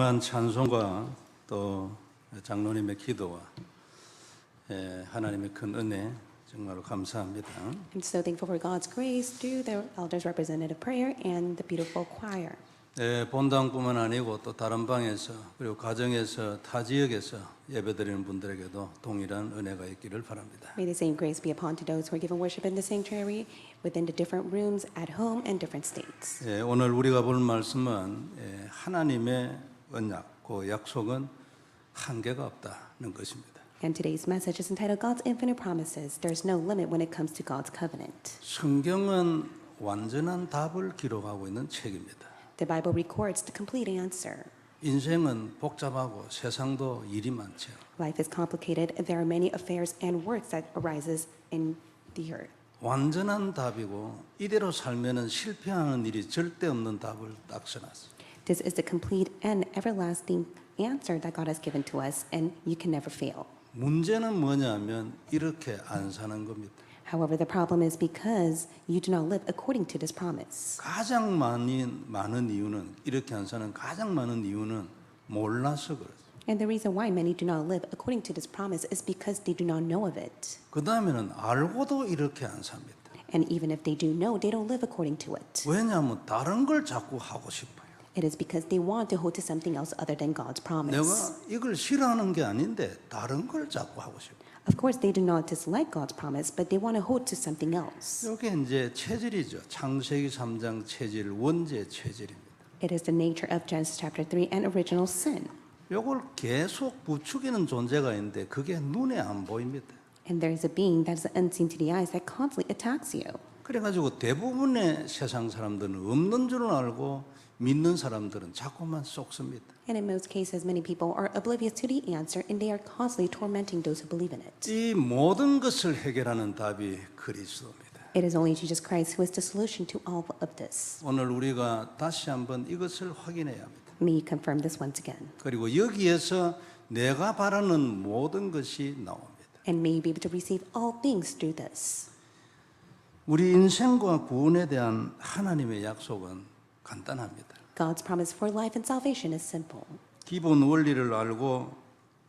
건강한 찬송과 또 장로님의 기도와 하나님의 큰 은혜 정말로 감사합니다. I'm so thankful for God's grace through the elders' representative prayer and the beautiful choir. 본당뿐만 아니고 또 다른 방에서 그리고 가정에서 타 지역에서 예배드리는 분들에게도 동일한 은혜가 있기를 바랍니다. May the same grace be upon to those who are given worship in the sanctuary, within the different rooms, at home, and different states. 오늘 우리가 볼 말씀은 하나님의 언약, 그 약속은 한계가 없다는 것입니다. And today's message is entitled God's Infinite Promises. There's no limit when it comes to God's covenant. 성경은 완전한 답을 기록하고 있는 책입니다. The Bible records the complete answer. 인생은 복잡하고 세상도 일이 많죠. Life is complicated. There are many affairs and works that arises in the earth. 완전한 답이고 이대로 살면은 실패하는 일이 절대 없는 답을 딱 써놨어요. This is the complete and everlasting answer that God has given to us, and you can never fail. 문제는 뭐냐면 이렇게 안 사는 겁니다. However, the problem is because you do not live according to this promise. 가장 많은 이유는 이렇게 안 사는 가장 많은 이유는 몰라서 그래요. And the reason why many do not live according to this promise is because they do not know of it. 그 다음에는 알고도 이렇게 안 삽니다. And even if they do know, they don't live according to it. 왜냐하면 다른 걸 자꾸 하고 싶어요. It is because they want to hold to something else other than God's promise. 내가 이걸 싫어하는 게 아닌데 다른 걸 자꾸 하고 싶어요. Of course, they do not dislike God's promise, but they want to hold to something else. 이게 이제 체질이죠. 창세기 3장 체질, 원죄 체질입니다. It is the nature of Genesis chapter 3 and original sin. 이걸 계속 부추기는 존재가 있는데 그게 눈에 안 보입니다. And there is a being that is unseen to the eyes that constantly attacks you. 그래가지고 대부분의 세상 사람들은 없는 줄은 알고 믿는 사람들은 자꾸만 쏙습니다. And in most cases, many people are oblivious to the answer and they are constantly tormenting those who believe in it. 이 모든 것을 해결하는 답이 그리스도입니다. It is only Jesus Christ who is the solution to all of this. 오늘 우리가 다시 한번 이것을 확인해야 합니다. May you confirm this once again. 그리고 여기에서 내가 바라는 모든 것이 나옵니다. And may you be able to receive all things through this. 우리 인생과 구원에 대한 하나님의 약속은 간단합니다. God's promise for life and salvation is simple. 기본 원리를 알고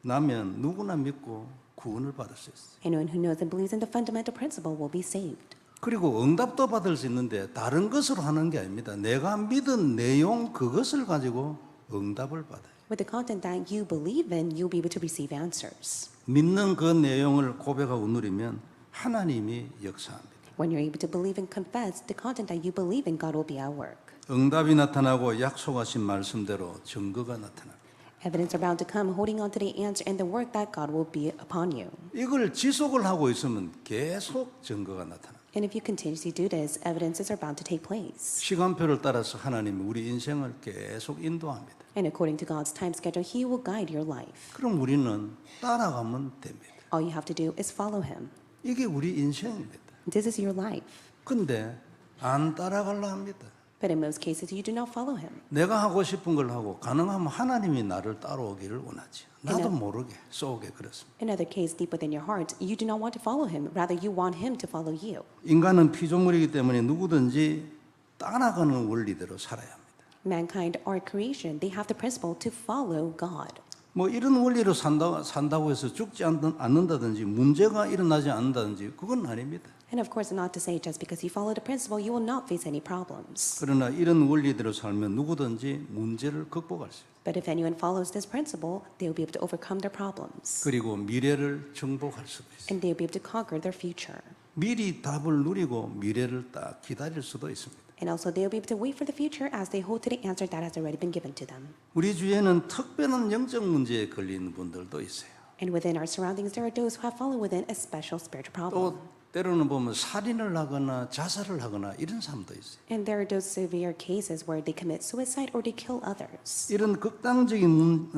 나면 누구나 믿고 구원을 받을 수 있어요. Anyone who knows and believes in the fundamental principle will be saved. 그리고 응답도 받을 수 있는데 다른 것으로 하는 게 아닙니다. 내가 믿은 내용 그것을 가지고 응답을 받아요. With the content that you believe in, you'll be able to receive answers. 믿는 그 내용을 고백하고 누리면 하나님이 역사합니다. When you're able to believe and confess the content that you believe in, God will be at work. 응답이 나타나고 약속하신 말씀대로 증거가 나타납니다. Evidence are bound to come, holding on to the answer and the work that God will be upon you. 이걸 지속을 하고 있으면 계속 증거가 나타납니다. And if you continuously do this, evidences are bound to take place. 시간표를 따라서 하나님이 우리 인생을 계속 인도합니다. And according to God's time schedule, He will guide your life. 그럼 우리는 따라가면 됩니다. All you have to do is follow Him. 이게 우리 인생입니다. This is your life. 근데 안 따라가려 합니다. But in most cases, you do not follow Him. 내가 하고 싶은 걸 하고 가능하면 하나님이 나를 따라오기를 원하지. 나도 모르게 속에 그렇습니다. In other cases, deep within your heart, you do not want to follow Him. Rather, you want Him to follow you. 인간은 피조물이기 때문에 누구든지 따라가는 원리대로 살아야 합니다. Mankind are creation. They have the principle to follow God. 뭐 이런 원리로 산다고 해서 죽지 않는다든지 문제가 일어나지 않는다든지 그건 아닙니다. And of course, not to say just because you follow the principle, you will not face any problems. 그러나 이런 원리대로 살면 누구든지 문제를 극복할 수 있어요. But if anyone follows this principle, they will be able to overcome their problems. 그리고 미래를 정복할 수도 있어요. And they will be able to conquer their future. 미리 답을 누리고 미래를 딱 기다릴 수도 있습니다. And also, they will be able to wait for the future as they hold to the answer that has already been given to them. 우리 주위에는 특별한 영적 문제에 걸리는 분들도 있어요. And within our surroundings, there are those who have fallen within a special spiritual problem. 또 때로는 보면 살인을 하거나 자살을 하거나 이런 사람도 있어요. And there are those severe cases where they commit suicide or they kill others. 이런 극단적인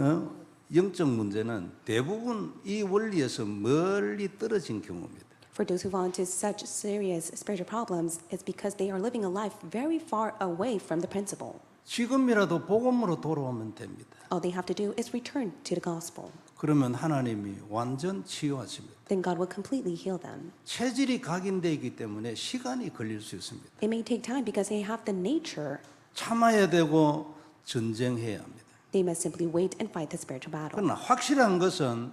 영적 문제는 대부분 이 원리에서 멀리 떨어진 경우입니다. For those who fall into such serious spiritual problems, it's because they are living a life very far away from the principle. 지금이라도 복음으로 돌아오면 됩니다. All they have to do is return to the gospel. 그러면 하나님이 완전 치유하십니다. Then God will completely heal them. 체질이 각인되어 있기 때문에 시간이 걸릴 수 있습니다. It may take time because they have the nature. 참아야 되고 전쟁해야 합니다. They must simply wait and fight the spiritual battle. 그러나 확실한 것은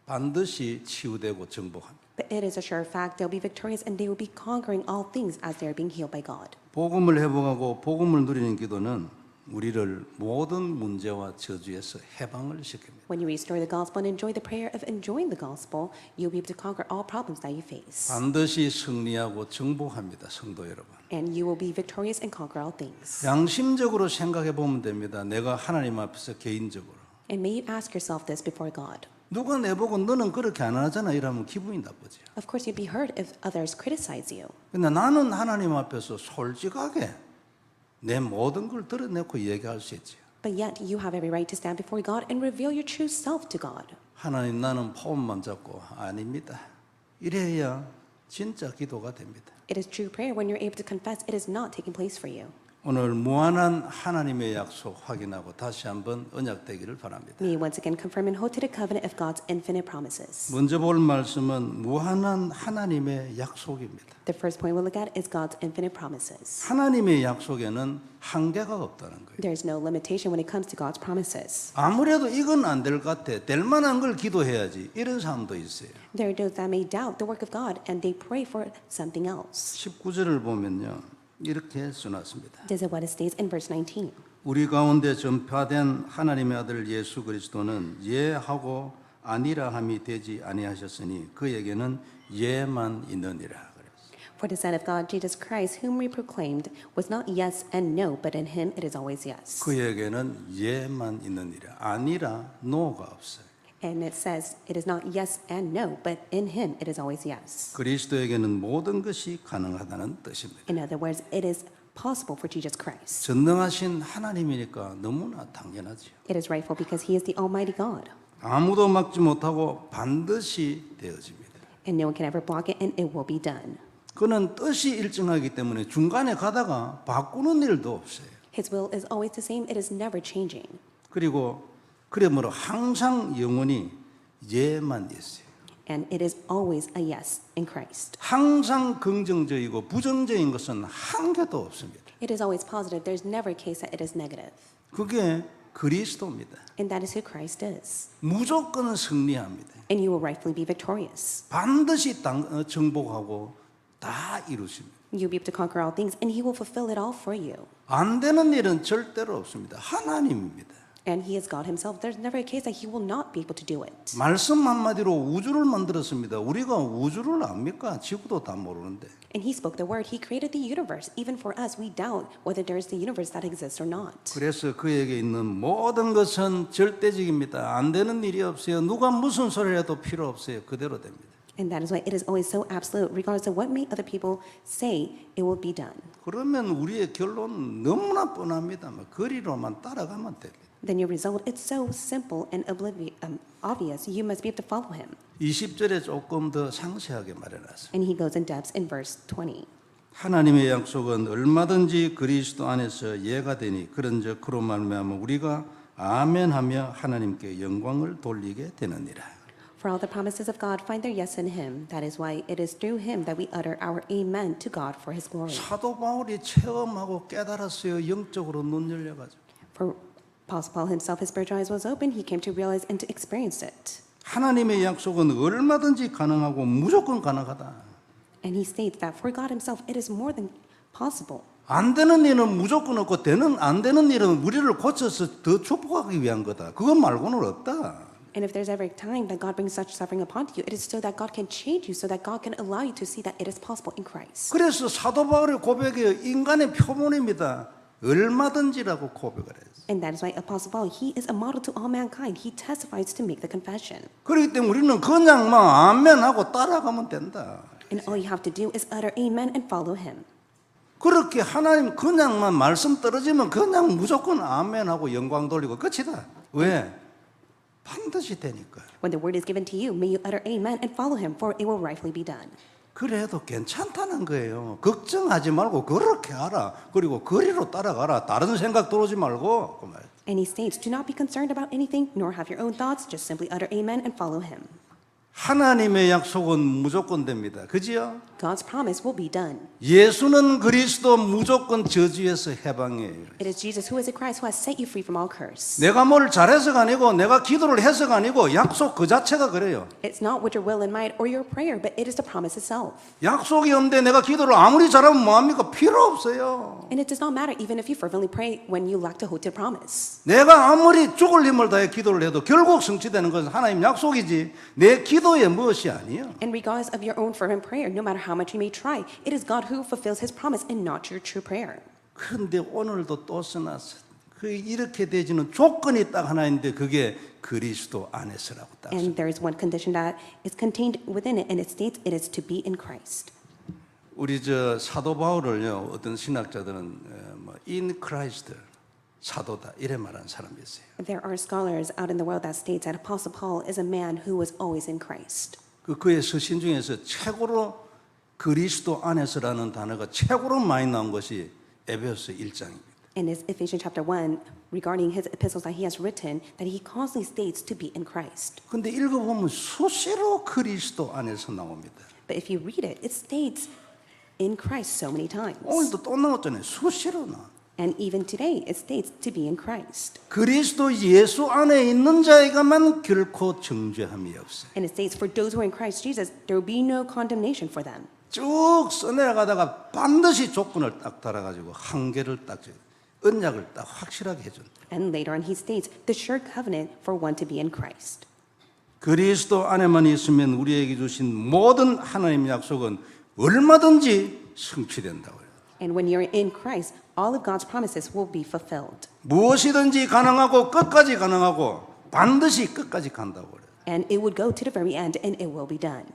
반드시 치유되고 정복합니다. But it is a sure fact they'll be victorious and they will be conquering all things as they are being healed by God. 복음을 회복하고 복음을 누리는 기도는 우리를 모든 문제와 저주에서 해방을 시킵니다. When you restore the gospel and enjoy the prayer of enjoying the gospel, you'll be able to conquer all problems that you face. 반드시 승리하고 정복합니다, 성도 여러분. And you will be victorious and conquer all things. 양심적으로 생각해 보면 됩니다. 내가 하나님 앞에서 개인적으로. And may you ask yourself this before God. 누가 내보고 너는 그렇게 안 하잖아 이러면 기분이 나쁘지. Of course, you'd be hurt if others criticize you. 근데 나는 하나님 앞에서 솔직하게 내 모든 걸 드러내고 얘기할 수 있지. But yet, you have every right to stand before God and reveal your true self to God. 하나님 나는 폼만 잡고 아닙니다. 이래야 진짜 기도가 됩니다. It is true prayer when you're able to confess it is not taking place for you. 오늘 무한한 하나님의 약속 확인하고 다시 한번 언약되기를 바랍니다. May you once again confirm and hold to the covenant of God's infinite promises. 먼저 볼 말씀은 무한한 하나님의 약속입니다. The first point we'll look at is God's infinite promises. 하나님의 약속에는 한계가 없다는 거예요. There's no limitation when it comes to God's promises. 아무래도 이건 안 될 것 같아. 될 만한 걸 기도해야지. 이런 사람도 있어요. There are those that may doubt the work of God and they pray for something else. 19절을 보면요. 이렇게 써놨습니다. This is what it states in verse 19. 우리 가운데 전파된 하나님의 아들 예수 그리스도는 예하고 아니라 함이 되지 아니하셨으니 그에게는 예만 있느니라. For the Son of God, Jesus Christ, whom we proclaimed, was not yes and no, but in him it is always yes. 그에게는 예만 있느니라. 아니라 no가 없어요. And it says it is not yes and no, but in him it is always yes. 그리스도에게는 모든 것이 가능하다는 뜻입니다. In other words, it is possible for Jesus Christ. 전능하신 하나님이니까 너무나 당연하지요. It is rightful because he is the Almighty God. 아무도 막지 못하고 반드시 되어집니다. And no one can ever block it, and it will be done. 그는 뜻이 일정하기 때문에 중간에 가다가 바꾸는 일도 없어요. His will is always the same, it is never changing. 그리고 그러므로 항상 영원히 예만 있어요. And it is always a yes in Christ. 항상 긍정적이고 부정적인 것은 한 개도 없습니다. It is always positive, there's never a case that it is negative. 그게 그리스도입니다. And that is who Christ is. 무조건 승리합니다. And you will rightfully be victorious. 반드시 정복하고 다 이루십니다. You'll be able to conquer all things, and he will fulfill it all for you. 안 되는 일은 절대로 없습니다. 하나님입니다. And he is God himself. There's never a case that he will not be able to do it. 말씀 한마디로 우주를 만들었습니다. 우리가 우주를 압니까? 지구도 다 모르는데. And he spoke the word. He created the universe. Even for us, we doubt whether there is the universe that exists or not. 그래서 그에게 있는 모든 것은 절대적입니다. 안 되는 일이 없어요. 누가 무슨 소리를 해도 필요 없어요. 그대로 됩니다. And that is why it is always so absolute. Regardless of what may other people say, it will be done. 그러면 우리의 결론은 너무나 뻔합니다. 거리로만 따라가면 됩니다. Then your result, it's so simple and obvious. You must be able to follow him. 20절에 조금 더 상세하게 말해놨어요. And he goes in depth in verse 20. 하나님의 약속은 얼마든지 그리스도 안에서 예가 되니 그런즉 그로 말미암아 우리가 아멘하며 하나님께 영광을 돌리게 되느니라. For all the promises of God find their yes in him. That is why it is through him that we utter our amen to God for his glory. 사도 바울이 체험하고 깨달았어요. 영적으로 눈 열려가지고. For Apostle Paul himself, his spiritual eyes was open. He came to realize and to experience it. 하나님의 약속은 얼마든지 가능하고 무조건 가능하다. And he states that for God himself, it is more than possible. 안 되는 일은 무조건 없고 안 되는 일은 우리를 고쳐서 더 축복하기 위한 거다. 그것 말고는 없다. And if there's ever a time that God brings such suffering upon you, it is so that God can change you, so that God can allow you to see that it is possible in Christ. 그래서 사도 바울의 고백이 인간의 표본입니다. 얼마든지라고 고백을 했어요. And that is why Apostle Paul, he is a model to all mankind. He testifies to make the confession. 그렇기 때문에 우리는 그냥만 아멘하고 따라가면 된다. And all you have to do is utter amen and follow him. 그렇게 하나님 그냥만 말씀 떨어지면 그냥 무조건 아멘하고 영광 돌리고 끝이다. 왜? 반드시 되니까. When the word is given to you, may you utter amen and follow him, for it will rightfully be done. 그래도 괜찮다는 거예요. 걱정하지 말고 그렇게 하라. 그리고 거리로 따라가라. 다른 생각 들어오지 말고. 그 말. And he states, do not be concerned about anything, nor have your own thoughts. Just simply utter amen and follow him. 하나님의 약속은 무조건 됩니다. 그지요? God's promise will be done. 예수는 그리스도 무조건 저주에서 해방이에요. It is Jesus who is a Christ who has set you free from all curse. 내가 뭘 잘해서가 아니고 내가 기도를 해서가 아니고 약속 그 자체가 그래요. It's not with your will and might or your prayer, but it is the promise itself. 약속이 없는데 내가 기도를 아무리 잘하면 뭐합니까? 필요 없어요. And it does not matter even if you fervently pray when you lack to hold to the promise. 내가 아무리 죽을 힘을 다해 기도를 해도 결국 성취되는 것은 하나님 약속이지 내 기도의 무엇이 아니에요. And regardless of your own fervent prayer, no matter how much you may try, it is God who fulfills his promise and not your true prayer. 그런데 오늘도 또 써놨어. 이렇게 되지는 조건이 딱 하나 있는데 그게 그리스도 안에서라고 딱. And there is one condition that is contained within it, and it states it is to be in Christ. 우리 저 사도 바울을요 어떤 신학자들은 뭐 in Christ 사도다 이래 말하는 사람이 있어요. There are scholars out in the world that states that Apostle Paul is a man who was always in Christ. 그의 서신 중에서 최고로 그리스도 안에서라는 단어가 최고로 많이 나온 것이 에베소서 1장입니다. In his Ephesians chapter 1, regarding his epistles that he has written, that he constantly states to be in Christ. 근데 읽어보면 수시로 그리스도 안에서 나옵니다. But if you read it, it states in Christ so many times. 오늘도 또 나왔잖아요. 수시로 나와. And even today, it states to be in Christ. 그리스도 예수 안에 있는 자에게만 결코 정죄함이 없어요. And it states, for those who are in Christ Jesus, there will be no condemnation for them. 쭉 써내려가다가 반드시 조건을 딱 달아가지고 한계를 딱 언약을 딱 확실하게 해준다. And later on, he states, the sure covenant for one to be in Christ. 그리스도 안에만 있으면 우리에게 주신 모든 하나님 약속은 얼마든지 성취된다고요. And when you're in Christ, all of God's promises will be fulfilled. 무엇이든지 가능하고 끝까지 가능하고 반드시 끝까지 간다고요. And it would go to the very end, and it will be done.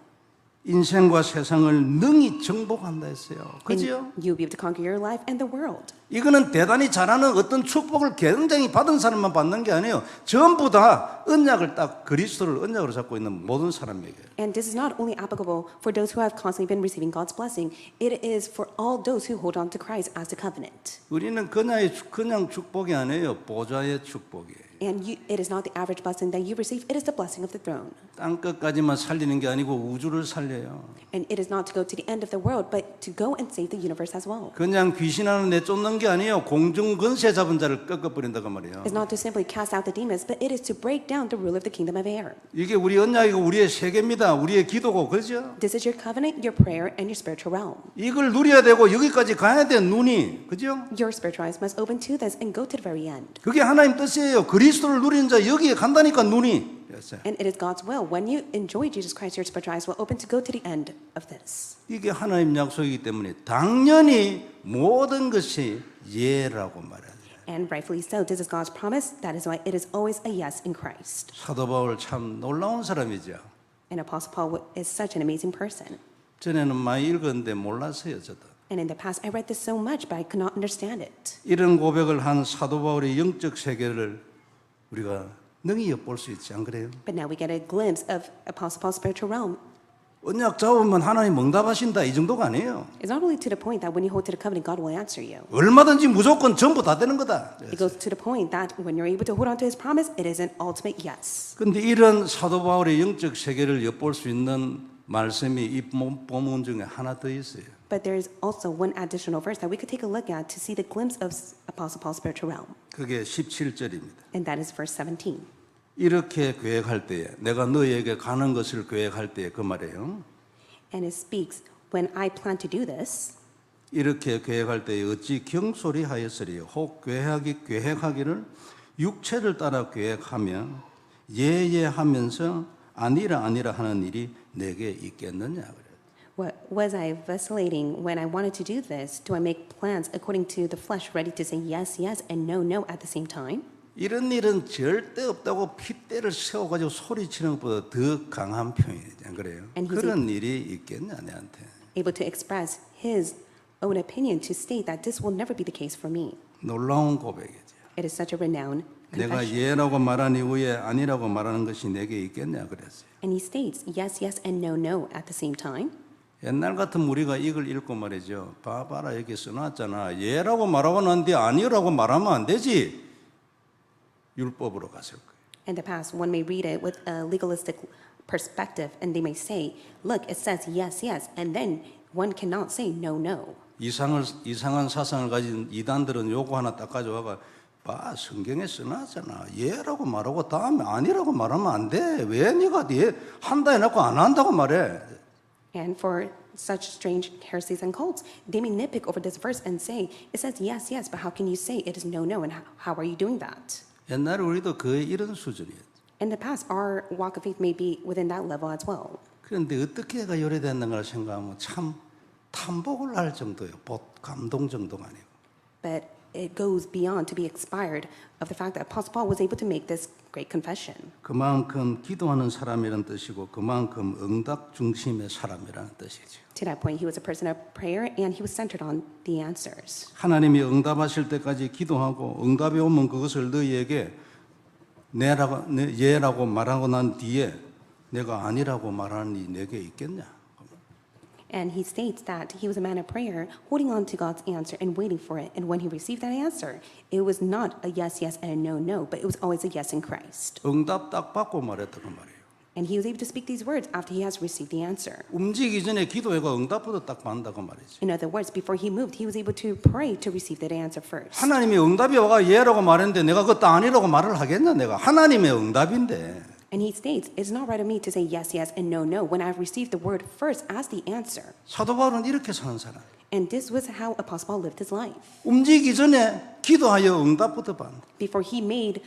인생과 세상을 능히 정복한다 했어요. And 그죠? you'll be able to conquer your life and the world. 이거는 대단히 잘하는 어떤 축복을 굉장히 받은 사람만 받는 게 아니에요. 전부 다 언약을 딱 그리스도를 언약으로 잡고 있는 모든 사람에게. And this is not only applicable for those who have constantly been receiving God's blessing, it is for all those who hold on to Christ as the covenant. 우리는 그냥 축복이 아니에요. 보좌의 축복이에요. And it is not the average blessing that you receive, it is the blessing of the throne. 땅 끝까지만 살리는 게 아니고 우주를 살려요. And it is not to go to the end of the world, but to go and save the universe as well. 그냥 귀신 하나 내쫓는 게 아니에요. 공중 권세 잡은 자를 꺾어버린다고 말이에요. It's not to simply cast out the demons, but it is to break down the rule of the kingdom of air. 이게 우리 언약이고 우리의 세계입니다. 우리의 기도고 그렇죠? This is your covenant, your prayer, and your spiritual realm. 이걸 누려야 되고 여기까지 가야 돼 눈이 그죠? Your spiritual eyes must open to this and go to the very end. 그게 하나님 뜻이에요. 그리스도를 누리는 자 여기에 간다니까 눈이. And it is God's will. When you enjoy Jesus Christ, your spiritual eyes will open to go to the end of this. 이게 하나님 약속이기 때문에 당연히 모든 것이 예라고 말해야 돼요. And rightfully so, this is God's promise. That is why it is always a yes in Christ. 사도 바울 참 놀라운 사람이죠. And Apostle Paul is such an amazing person. 전에는 많이 읽었는데 몰랐어요, 저도. And in the past, I read this so much, but I could not understand it. 이런 고백을 한 사도 바울의 영적 세계를 우리가 능히 엿볼 수 있지 안 그래요? But now we get a glimpse of Apostle Paul's spiritual realm. 언약 잡으면 하나님 응답하신다 이 정도가 아니에요. It's not only to the point that when you hold to the covenant, God will answer you. 얼마든지 무조건 전부 다 되는 거다. It goes to the point that when you're able to hold on to His promise, it is an ultimate yes. 그런데 이런 사도 바울의 영적 세계를 엿볼 수 있는 말씀이 이 본문 중에 하나 더 있어요. But there is also one additional verse that we could take a look at to see the glimpse of Apostle Paul's spiritual realm. 그게 17절입니다. And that is verse 17. 이렇게 계획할 때에 내가 너희에게 가는 것을 계획할 때에 그 말이에요. And it speaks, when I plan to do this, 이렇게 계획할 때에 어찌 경솔이하였으리요. 혹 계획하기를 육체를 따라 계획하며 예하면서 아니라 하는 일이 내게 있겠느냐 그래요. what was I vacillating when I wanted to do this? Do I make plans according to the flesh, ready to say yes, yes, and no, no at the same time? 이런 일은 절대 없다고 핏대를 세워가지고 소리치는 것보다 더 강한 표현이지 안 그래요? And he's 그런 일이 있겠냐 내한테. Able to express his own opinion to state that this will never be the case for me. 놀라운 고백이죠. It is such a renowned 내가 confession. 예라고 말한 이후에 아니라고 말하는 것이 내게 있겠냐 그랬어요. And he states yes, yes, and no, no at the same time. 옛날 같으면 우리가 이걸 읽고 말이죠. 봐봐라 여기 써놨잖아. 예라고 말하고 난뒤 아니라고 말하면 안 되지. 율법으로 갔을 거예요. In the past, one may read it with a legalistic perspective, and they may say, look, it says yes, yes, and then one cannot say no, no. 이상한 사상을 가진 이단들은 요거 하나 딱 가져와가 봐 성경에 써놨잖아. 예라고 말하고 다음에 아니라고 말하면 안 돼. 왜 네가 예 한다 해놓고 안 한다고 말해. And for such strange heresies and cults, they may nitpick over this verse and say, it says yes, yes, but how can you say it is no, no, and how are you doing that? 옛날에 우리도 거의 이런 수준이었죠. In the past, our walk of faith may be within that level as well. 그런데 어떻게 해가 요래됐는가 생각하면 참 탐복을 할 정도예요. 감동 정도가 아니고. But it goes beyond to be inspired of the fact that Apostle Paul was able to make this great confession. 그만큼 기도하는 사람이라는 뜻이고 그만큼 응답 중심의 사람이라는 뜻이죠. To that point, he was a person of prayer and he was centered on the answers. 하나님이 응답하실 때까지 기도하고 응답이 오면 그것을 너희에게 예라고 말하고 난 뒤에 내가 아니라고 말하는 이 내게 있겠냐? And he states that he was a man of prayer, holding on to God's answer and waiting for it. And when he received that answer, it was not a yes, yes, and a no, no, but it was always a yes in Christ. 응답 딱 받고 말했던 그 말이에요. And he was able to speak these words after he has received the answer. 움직이기 전에 기도해가 응답부터 딱 받는다고 말이지. In other words, before he moved, he was able to pray to receive that answer first. 하나님이 응답이 와가 예라고 말했는데 내가 그것도 아니라고 말을 하겠냐 내가. 하나님의 응답인데. And he states, it's not right of me to say yes, yes, and no, no, when I've received the word first as the answer. 사도 바울은 이렇게 사는 사람. And this was how Apostle Paul lived his life. 움직이기 전에 기도하여 응답부터 받는다. Before he made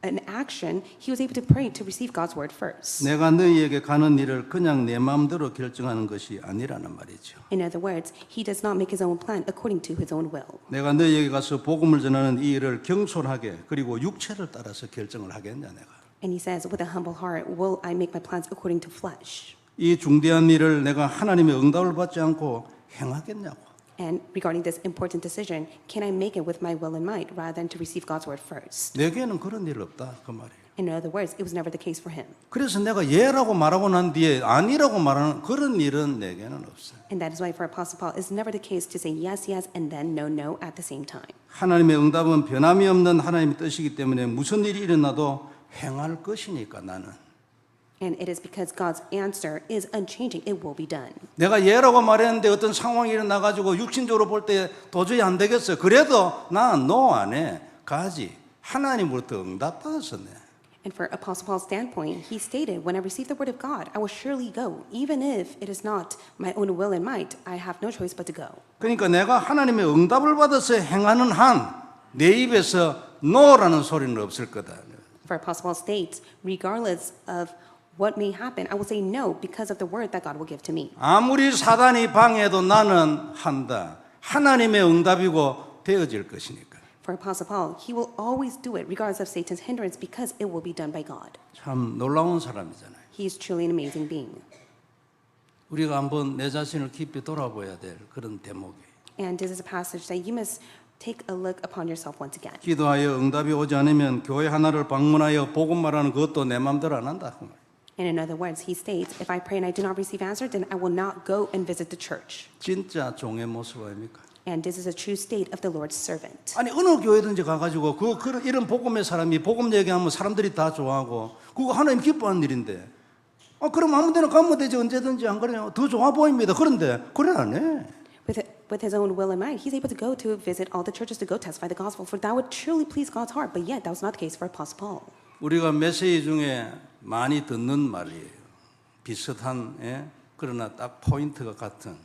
an action, he was able to pray to receive God's word first. 내가 너희에게 가는 일을 그냥 내 마음대로 결정하는 것이 아니라는 말이죠. In other words, he does not make his own plan according to his own will. 내가 너희에게 가서 복음을 전하는 이 일을 경솔하게 그리고 육체를 따라서 결정을 하겠냐 내가. And he says, with a humble heart, will I make my plans according to flesh? 이 중대한 일을 내가 하나님의 응답을 받지 않고 행하겠냐고. And regarding this important decision, can I make it with my will and might rather than to receive God's word first? 내게는 그런 일 없다 그 말이에요. In other words, it was never the case for him. 그래서 내가 예라고 말하고 난 뒤에 아니라고 말하는 그런 일은 내게는 없어요. And that is why for Apostle Paul, it's never the case to say yes, yes, and then no, no at the same time. 하나님의 응답은 변함이 없는 하나님의 뜻이기 때문에 무슨 일이 일어나도 행할 것이니까 나는. And it is because God's answer is unchanging. It will be done. 내가 예라고 말했는데 어떤 상황이 일어나가지고 육신적으로 볼 때 도저히 안 되겠어. 그래도 난 노 안 해. 가지. 하나님으로부터 응답 받았었네. And for Apostle Paul's standpoint, he stated, when I receive the word of God, I will surely go. Even if it is not my own will and might, I have no choice but to go. 그러니까 내가 하나님의 응답을 받아서 행하는 한 내 입에서 노라는 소리는 없을 거다. For Apostle Paul states, regardless of what may happen, I will say no because of the word that God will give to me. 아무리 사단이 방해해도 나는 한다. 하나님의 응답이고 되어질 것이니까. For Apostle Paul, he will always do it regardless of Satan's hindrance because it will be done by God. 참 놀라운 사람이잖아요. He is truly an amazing being. 우리가 한번 내 자신을 깊이 돌아봐야 될 그런 대목이에요. And this is a passage that you must take a look upon yourself once again. 기도하여 응답이 오지 않으면 교회 하나를 방문하여 복음 말하는 그것도 내 마음대로 안 한다. And in other words, he states, if I pray and I do not receive answer, then I will not go and visit the church. 진짜 종의 모습 아닙니까? And this is a true state of the Lord's servant. 아니 어느 교회든지 가가지고 이런 복음의 사람이 복음 얘기하면 사람들이 다 좋아하고 그거 하나님 기뻐하는 일인데 그럼 아무데나 가면 되지 언제든지 안 그래요? 더 좋아 보입니다. 그런데 그래 안 해. With his own will and might, he's able to go to visit all the churches to go testify the gospel, for that would truly please God's heart. But yet, that was not the case for Apostle Paul. 우리가 메시지 중에 많이 듣는 말이에요. 비슷한 그러나 딱 포인트가 같은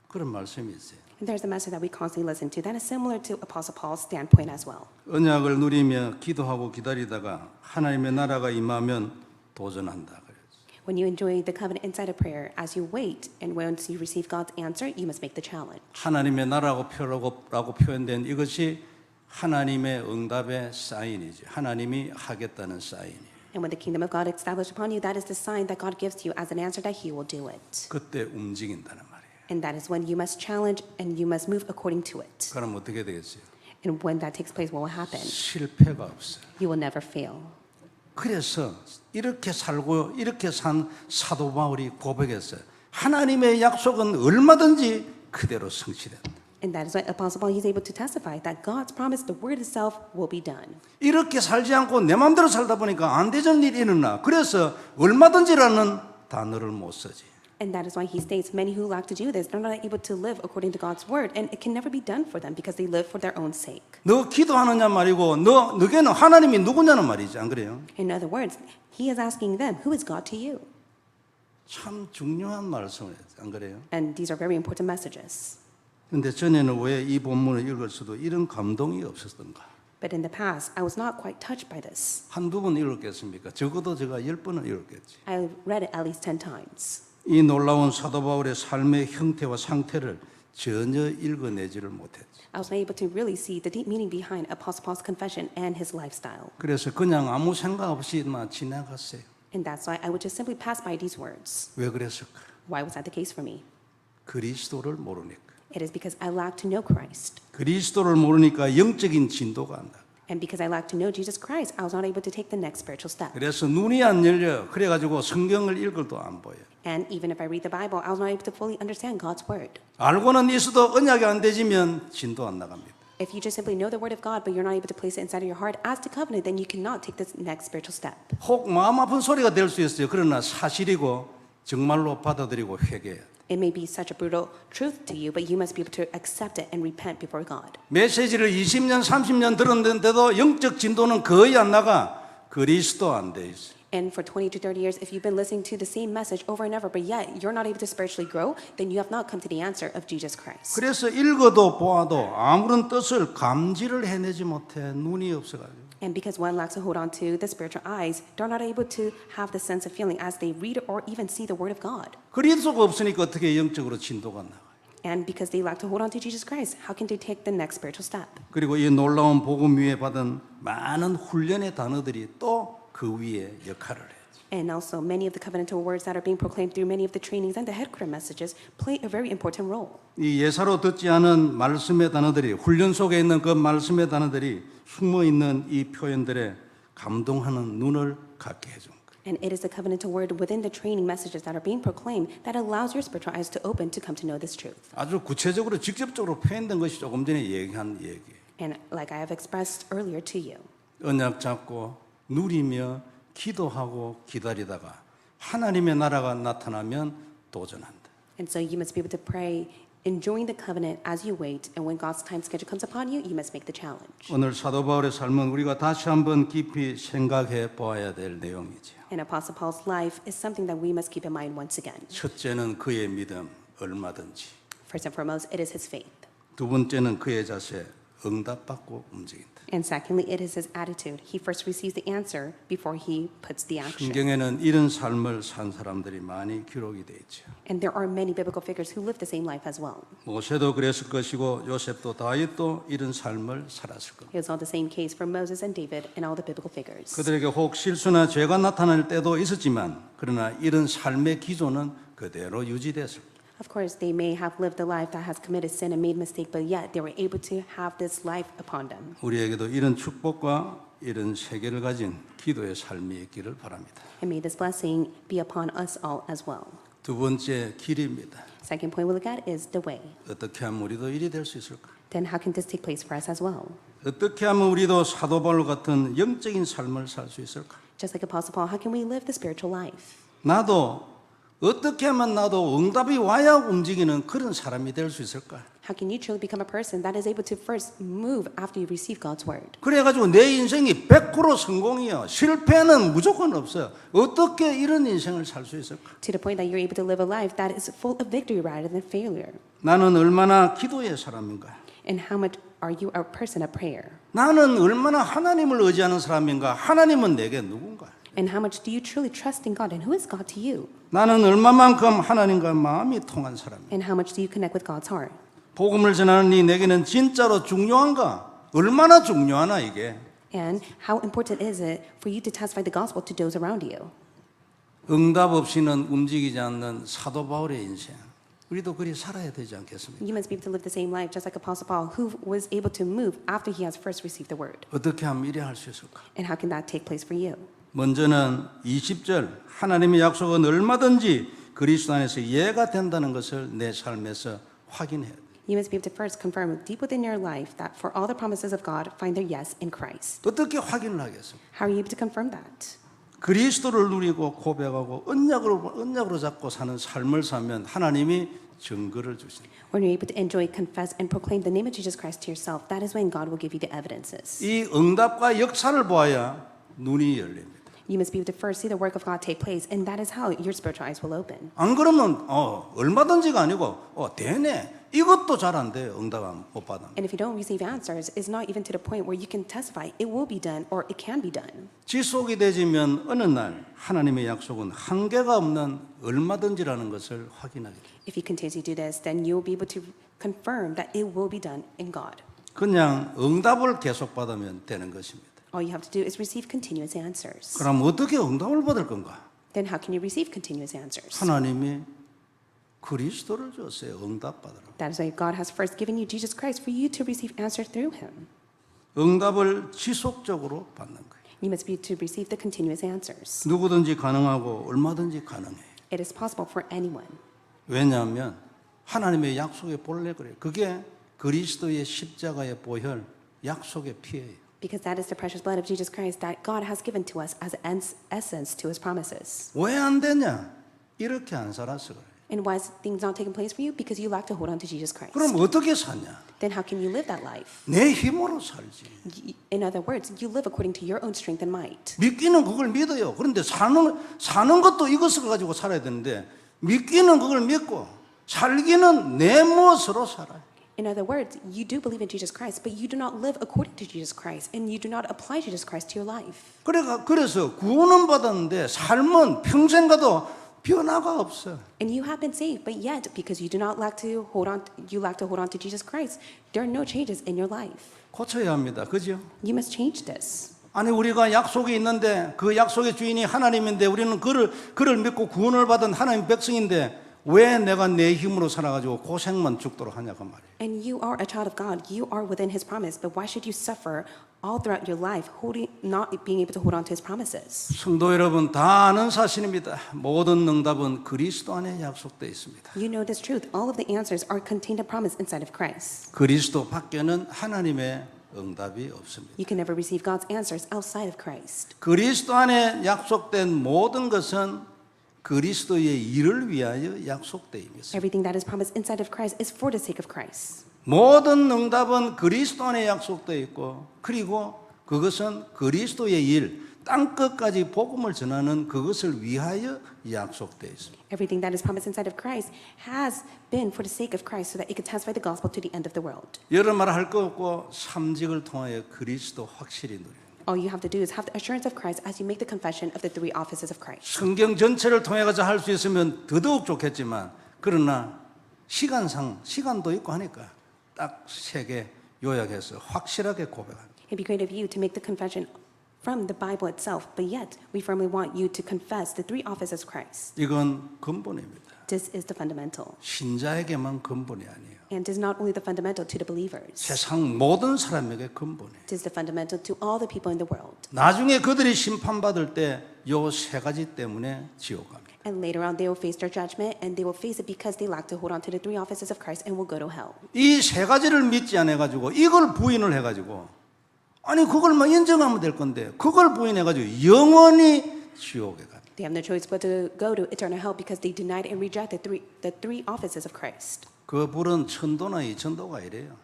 그런 말씀이 있어요. And there's a message that we constantly listen to that is similar to Apostle Paul's standpoint as well. 언약을 누리며 기도하고 기다리다가 하나님의 나라가 임하면 도전한다. When you enjoy the covenant inside of prayer, as you wait, and once you receive God's answer, you must make the challenge. 하나님의 나라라고 표현된 이것이 하나님의 응답의 사인이지. 하나님이 하겠다는 사인이에요. And when the kingdom of God is established upon you, that is the sign that God gives to you as an answer that He will do it. 그때 움직인다는 말이에요. And that is when you must challenge and you must move according to it. 그럼 어떻게 되겠어요? And when that takes place, what will happen? 실패가 없어요. You will never fail. 그래서 이렇게 살고 이렇게 산 사도 바울이 고백했어요. 하나님의 약속은 얼마든지 그대로 성취된다. And that is why Apostle Paul is able to testify that God's promise, the word itself, will be done. 이렇게 살지 않고 내 마음대로 살다 보니까 안 되는 일이 일어나. 그래서 얼마든지라는 단어를 못 쓰지. And that is why he states, many who lack to do this, they're not able to live according to God's word. And it can never be done for them because they live for their own sake. 너 기도하느냐 말이고 너에게는 하나님이 누구냐는 말이지, 안 그래요? In other words, he is asking them, who is God to you? 참 중요한 말씀을 했죠, 안 그래요? And these are very important messages. 근데 전에는 왜 이 본문을 읽을 수도 이런 감동이 없었던가? But in the past, I was not quite touched by this. 한두 번 읽었겠습니까? 적어도 제가 10번은 읽었겠지. I read it at least 10 times. 이 놀라운 사도 바울의 삶의 형태와 상태를 전혀 읽어내지를 못했지. I was not able to really see the deep meaning behind Apostle Paul's confession and his lifestyle. 그래서 그냥 아무 생각 없이 지나갔어요. And that's why I would just simply pass by these words. 왜 그랬을까? Why was that the case for me? 그리스도를 모르니까. It is because I lack to know Christ. 그리스도를 모르니까 영적인 진도가 안 나. And because I lack to know Jesus Christ, I was not able to take the next spiritual step. 그래서 눈이 안 열려. 그래가지고 성경을 읽을도 안 보여. And even if I read the Bible, I was not able to fully understand God's word. 알고는 있어도 언약이 안 되지면 진도 안 나갑니다. If you just simply know the word of God, but you're not able to place it inside of your heart as to covenant, then you cannot take this next spiritual step. 혹 마음 아픈 소리가 될 수 있어요. 그러나 사실이고 정말로 받아들이고 회개해야 돼. It may be such a brutal truth to you, but you must be able to accept it and repent before God. 메시지를 20년, 30년 들었는데도 영적 진도는 거의 안 나가. 그리스도 안 돼 있어. And for 20 to 30 years, if you've been listening to the same message over and over, but yet you're not able to spiritually grow, then you have not come to the answer of Jesus Christ. 그래서 읽어도 보아도 아무런 뜻을 감지를 해내지 못해. 눈이 없어가지고. And because one lacks to hold on to the spiritual eyes, they're not able to have the sense of feeling as they read or even see the word of God. 그리스도가 없으니까 어떻게 영적으로 진도가 나가? And because they lack to hold on to Jesus Christ, how can they take the next spiritual step? 그리고 이 놀라운 복음 위에 받은 많은 훈련의 단어들이 또 그 위에 역할을 해. And also, many of the covenantal words that are being proclaimed through many of the trainings and the headquarter messages play a very important role. 이 예사로 듣지 않은 말씀의 단어들이 훈련 속에 있는 그 말씀의 단어들이 숨어 있는 이 표현들에 감동하는 눈을 갖게 해준 거예요. And it is the covenantal word within the training messages that are being proclaimed that allows your spiritual eyes to open to come to know this truth. 아주 구체적으로 직접적으로 표현된 것이 조금 전에 얘기한 얘기예요. And like I have expressed earlier to you, 언약 잡고 누리며 기도하고 기다리다가 하나님의 나라가 나타나면 도전한다. and so you must be able to pray, enjoying the covenant as you wait, and when God's time schedule comes upon you, you must make the challenge. 오늘 사도 바울의 삶은 우리가 다시 한번 깊이 생각해 보아야 될 내용이지요. And Apostle Paul's life is something that we must keep in mind once again. 첫째는 그의 믿음, 얼마든지. First and foremost, it is his faith. 두 번째는 그의 자세, 응답받고 움직인다. And secondly, it is his attitude. He first receives the answer before he puts the action. 성경에는 이런 삶을 산 사람들이 많이 기록이 돼 있죠. And there are many biblical figures who live the same life as well. 모세도 그랬을 것이고 요셉도 다윗도 이런 삶을 살았을 겁니다. It was all the same case for Moses and David and all the biblical figures. 그들에게 혹 실수나 죄가 나타날 때도 있었지만 그러나 이런 삶의 기조는 그대로 유지됐을 겁니다. Of course, they may have lived a life that has committed sin and made mistake, but yet they were able to have this life upon them. 우리에게도 이런 축복과 이런 세계를 가진 기도의 삶이 있기를 바랍니다. And may this blessing be upon us all as well. 두 번째 길입니다. Second point we look at is the way. 어떻게 하면 우리도 일이 될 수 있을까? Then how can this take place for us as well? 어떻게 하면 우리도 사도 바울 같은 영적인 삶을 살 수 있을까? Just like Apostle Paul, how can we live the spiritual life? 나도 어떻게 하면 나도 응답이 와야 움직이는 그런 사람이 될 수 있을까? How can you truly become a person that is able to first move after you receive God's word? 그래가지고 내 인생이 100% 성공이요. 실패는 무조건 없어요. 어떻게 이런 인생을 살 수 있을까? To the point that you're able to live a life that is full of victory rather than failure. 나는 얼마나 기도의 사람인가? And how much are you a person of prayer? 나는 얼마나 하나님을 의지하는 사람인가? 하나님은 내게 누군가? And how much do you truly trust in God? And who is God to you? 나는 얼마만큼 하나님과 마음이 통한 사람인가? And how much do you connect with God's heart? 복음을 전하는 이 내게는 진짜로 중요한가? 얼마나 중요하나 이게? And how important is it for you to testify the gospel to those around you? 응답 없이는 움직이지 않는 사도 바울의 인생. 우리도 그리 살아야 되지 않겠습니까? You must be able to live the same life just like Apostle Paul, who was able to move after he has first received the word. 어떻게 하면 이래 할 수 있을까? And how can that take place for you? 먼저는 20절 하나님의 약속은 얼마든지 그리스도 안에서 예가 된다는 것을 내 삶에서 확인해야 돼. You must be able to first confirm deep within your life that for all the promises of God find their yes in Christ. 어떻게 확인을 하겠습니까? How are you able to confirm that? 그리스도를 누리고 고백하고 언약으로 잡고 사는 삶을 사면 하나님이 증거를 주신다. When you're able to enjoy, confess, and proclaim the name of Jesus Christ to yourself, that is when God will give you the evidences. 이 응답과 역사를 보아야 눈이 열립니다. You must be able to first see the work of God take place, and that is how your spiritual eyes will open. 안 그러면 얼마든지가 아니고 되네. 이것도 잘 안 돼요. 응답 못 받으면. And if you don't receive answers, it's not even to the point where you can testify it will be done or it can be done. 지속이 되지면 어느 날 하나님의 약속은 한계가 없는 얼마든지라는 것을 확인하게 돼요. If you continue to do this, then you'll be able to confirm that it will be done in God. 그냥 응답을 계속 받으면 되는 것입니다. All you have to do is receive continuous answers. 그럼 어떻게 응답을 받을 건가? Then how can you receive continuous answers? 하나님이 그리스도를 줬어요. 응답 받으라고. That is why God has first given you Jesus Christ for you to receive answer through Him. 응답을 지속적으로 받는 거예요. You must be to receive the continuous answers. 누구든지 가능하고 얼마든지 가능해요. It is possible for anyone. 왜냐하면 하나님의 약속의 본래 그래요. 그게 그리스도의 십자가의 보혈, 약속의 피예요. Because that is the precious blood of Jesus Christ that God has given to us as an essence to His promises. 왜 안 되냐? 이렇게 안 살았어 그래요. And why is things not taking place for you? Because you lack to hold on to Jesus Christ. 그럼 어떻게 사냐? Then how can you live that life? 내 힘으로 살지. In other words, you live according to your own strength and might. 믿기는 그걸 믿어요. 그런데 사는 것도 이것을 가지고 살아야 되는데 믿기는 그걸 믿고 살기는 내 멋으로 살아요. In other words, you do believe in Jesus Christ, but you do not live according to Jesus Christ, and you do not apply Jesus Christ to your life. 그래서 구원은 받았는데 삶은 평생 가도 변화가 없어. And you have been saved, but yet, because you lack to hold on to Jesus Christ, there are no changes in your life. 고쳐야 합니다. 그죠? You must change this. 아니 우리가 약속이 있는데 그 약속의 주인이 하나님인데 우리는 그를 믿고 구원을 받은 하나님 백성인데 왜 내가 내 힘으로 살아가지고 고생만 죽도록 하냐 그 말이에요. And you are a child of God. You are within His promise. But why should you suffer all throughout your life, not being able to hold on to His promises? 성도 여러분 다 아는 사실입니다. 모든 응답은 그리스도 안에 약속되어 있습니다. You know this truth. All of the answers are contained in promise inside of Christ. 그리스도 밖에는 하나님의 응답이 없습니다. You can never receive God's answers outside of Christ. 그리스도 안에 약속된 모든 것은 그리스도의 일을 위하여 약속되어 있습니다. Everything that is promised inside of Christ is for the sake of Christ. 모든 응답은 그리스도 안에 약속되어 있고 그리고 그것은 그리스도의 일, 땅끝까지 복음을 전하는 그것을 위하여 약속되어 있습니다. Everything that is promised inside of Christ has been for the sake of Christ so that it can testify the gospel to the end of the world. 여러 말 할 거 없고 삼직을 통하여 그리스도 확실히 누리는 All you have to do is have the assurance of Christ as you make the confession of the three offices of Christ. 성경 전체를 통해 가서 할 수 있으면 더더욱 좋겠지만 그러나 시간도 있고 하니까 딱 3개 요약해서 확실하게 고백합니다. It'd be great of you to make the confession from the Bible itself, but yet we firmly want you to confess the three offices of Christ. 이건 근본입니다. This is the fundamental. 신자에게만 근본이 아니에요. And it is not only the fundamental to the believers. 세상 모든 사람에게 근본이에요. It is the fundamental to all the people in the world. 나중에 그들이 심판받을 때 요 3가지 때문에 지옥 갑니다. And later on, they will face their judgment, and they will face it because they lack to hold on to the three offices of Christ and will go to hell. 이 3가지를 믿지 않아 가지고 이걸 부인을 해 가지고 아니 그걸만 인정하면 될 건데 그걸 부인해 가지고 영원히 지옥에 갑니다. They have no choice but to go to eternal hell because they denied and rejected the three offices of Christ. 그 불은 천도나 이천도가 이래요.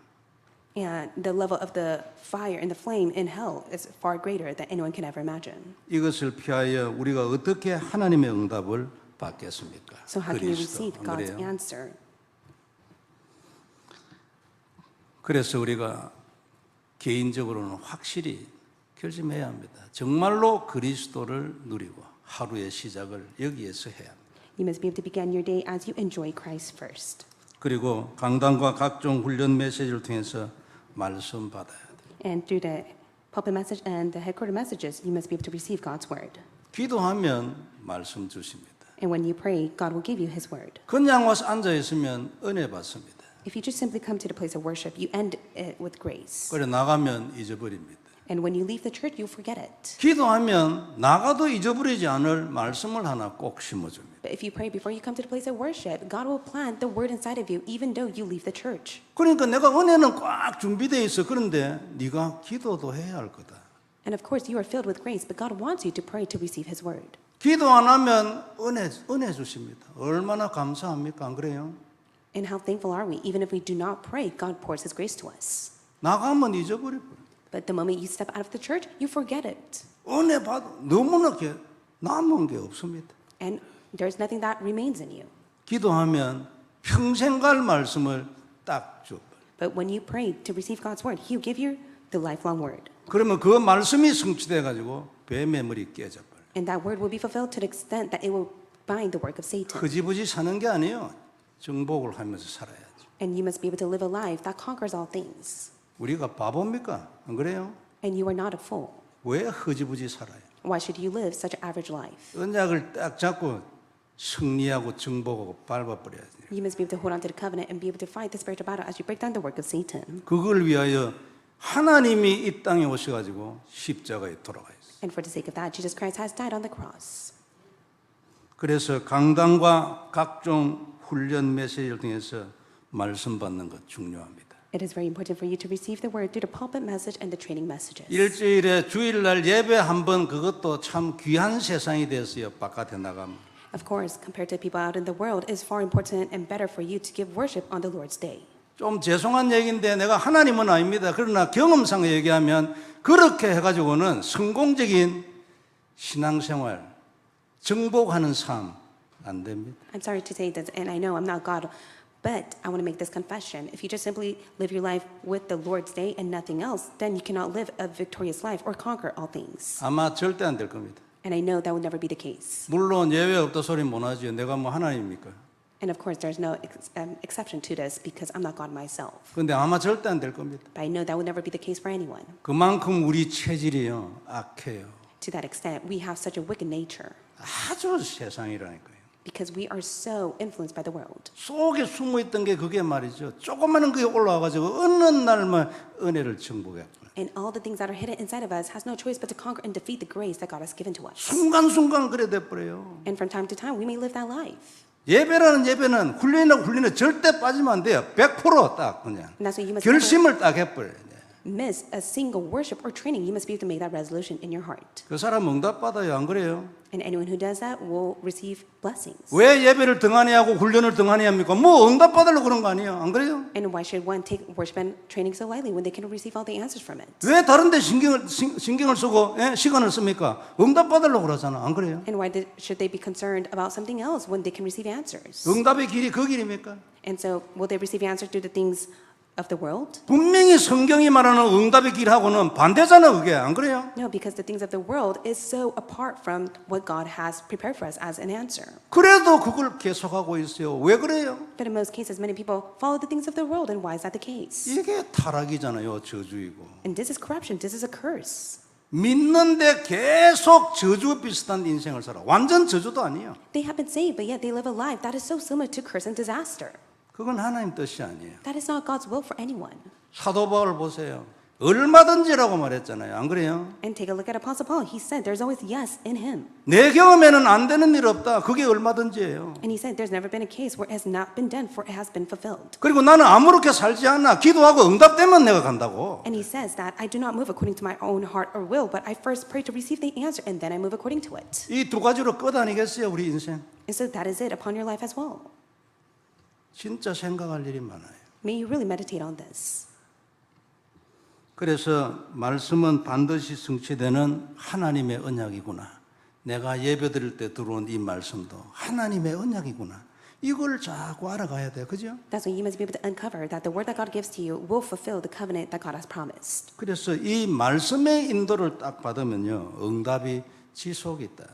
And the level of the fire and the flame in hell is far greater than anyone can ever imagine. 이것을 피하여 우리가 어떻게 하나님의 응답을 받겠습니까? So how can you 그리스도, receive 안 God's 그래요? answer? 그래서 우리가 개인적으로는 확실히 결심해야 합니다. 정말로 그리스도를 누리고 하루의 시작을 여기에서 해야 합니다. You must be able to begin your day as you enjoy Christ first. 그리고 강단과 각종 훈련 메시지를 통해서 말씀 받아야 돼요. And through the pulpit message and the headquarter messages, you must be able to receive God's word. 기도하면 말씀 주십니다. And when you pray, God will give you His word. 그냥 와서 앉아 있으면 은혜 받습니다. If you just simply come to the place of worship, you end it with grace. 그래 나가면 잊어버립니다. And when you leave the church, you'll forget it. 기도하면 나가도 잊어버리지 않을 말씀을 하나 꼭 심어줍니다. But if you pray before you come to the place of worship, God will plant the word inside of you, even though you leave the church. 그러니까 내가 은혜는 꽉 준비되어 있어. 그런데 네가 기도도 해야 할 거다. And of course, you are filled with grace, but God wants you to pray to receive His word. 기도 안 하면 은혜 주십니다. 얼마나 감사합니까? 안 그래요? And how thankful are we? Even if we do not pray, God pours His grace to us. 나가면 잊어버릴 거예요. But the moment you step out of the church, you forget it. 은혜 받 너무나 남은 게 없습니다. And there's nothing that remains in you. 기도하면 평생 갈 말씀을 딱 줘. But when you pray to receive God's word, He'll give you the lifelong word. 그러면 그 말씀이 성취돼 가지고 뱀의 머리 깨져 버려. And that word will be fulfilled to the extent that it will bind the work of Satan. 흐지부지 사는 게 아니에요. 정복을 하면서 살아야죠. And you must be able to live a life that conquers all things. 우리가 바보입니까? 안 그래요? And you are not a fool. 왜 흐지부지 살아요? Why should you live such an average life? 언약을 딱 잡고 승리하고 정복하고 밟아버려야지. You must be able to hold on to the covenant and be able to fight the spiritual battle as you break down the work of Satan. 그걸 위하여 하나님이 이 땅에 오셔가지고 십자가에 돌아가셨어요. And for the sake of that, Jesus Christ has died on the cross. 그래서 강단과 각종 훈련 메시지를 통해서 말씀 받는 것 중요합니다. It is very important for you to receive the word through the pulpit message and the training messages. 일주일에 주일날 예배 한 번 그것도 참 귀한 세상이 됐어요. 바깥에 나가면. Of course, compared to people out in the world, it is far important and better for you to give worship on the Lord's day. 좀 죄송한 얘기인데 내가 하나님은 아닙니다. 그러나 경험상 얘기하면 그렇게 해가지고는 성공적인 신앙생활, 정복하는 삶 안 됩니다. I'm sorry to say this, and I know I'm not God, but I want to make this confession. If you just simply live your life with the Lord's day and nothing else, then you cannot live a victorious life or conquer all things. 아마 절대 안 될 겁니다. And I know that will never be the case. 물론 예외 없다 소리 못 하죠. 내가 뭐 하나님입니까? And of course, there's no exception to this because I'm not God myself. 근데 아마 절대 안 될 겁니다. But I know that will never be the case for anyone. 그만큼 우리 체질이요 악해요. To that extent, we have such a wicked nature 아주 세상이라니까요. because we are so influenced by the world. 속에 숨어있던 게 그게 말이죠. 조그마한 그게 올라와가지고 어느 날만 은혜를 정복했구나. And all the things that are hidden inside of us has no choice but to conquer and defeat the grace that God has given to us. 순간순간 그래 돼버려요. And from time to time, we may live that life. 예배라는 예배는 훈련이라고 훈련은 절대 빠지면 안 돼요. 100% 딱 그냥 And that's why you must never 결심을 딱 해버려야 돼. miss a single worship or training. You must be able to make that resolution in your heart. 그 사람 응답받아요. 안 그래요? And anyone who does that will receive blessings. 왜 예배를 등한히 하고 훈련을 등한히 합니까? 뭐 응답받으려고 그런 거 아니에요? 안 그래요? And why should one take worship and training so lightly when they can receive all the answers from it? 왜 다른 데 신경을 쓰고 시간을 씁니까? 응답받으려고 그러잖아. 안 그래요? And why should they be concerned about something else when they can receive answers? 응답의 길이 그 길입니까? And so will they receive answers through the things of the world? 분명히 성경이 말하는 응답의 길하고는 반대잖아. 그게 안 그래요? No, because the things of the world is so apart from what God has prepared for us as an answer. 그래도 그걸 계속하고 있어요. 왜 그래요? But in most cases, many people follow the things of the world, and why is that the case? 이게 타락이잖아요. 저주이고. And this is corruption. This is a curse. 믿는데 계속 저주 비슷한 인생을 살아. 완전 저주도 아니에요. They have been saved, but yet they live a life that is so similar to curse and disaster. 그건 하나님 뜻이 아니에요. That is not God's will for anyone. 사도 바울 보세요. 얼마든지라고 말했잖아요. 안 그래요? And take a look at Apostle Paul. He said there's always yes in him. 내 경험에는 안 되는 일 없다. 그게 얼마든지예요. And he said there's never been a case where it has not been done, for it has been fulfilled. 그리고 나는 아무렇게 살지 않아. 기도하고 응답되면 내가 간다고. And he says that I do not move according to my own heart or will, but I first pray to receive the answer, and then I move according to it. 이 두 가지로 끝 아니겠어요? 우리 인생. And so that is it upon your life as well. 진짜 생각할 일이 많아요. May you really meditate on this. 그래서 말씀은 반드시 성취되는 하나님의 언약이구나. 내가 예배드릴 때 들어온 이 말씀도 하나님의 언약이구나. 이걸 자꾸 알아가야 돼요. 그죠? That's why you must be able to uncover that the word that God gives to you will fulfill the covenant that God has promised. 그래서 이 말씀의 인도를 딱 받으면요. 응답이 지속이 있다.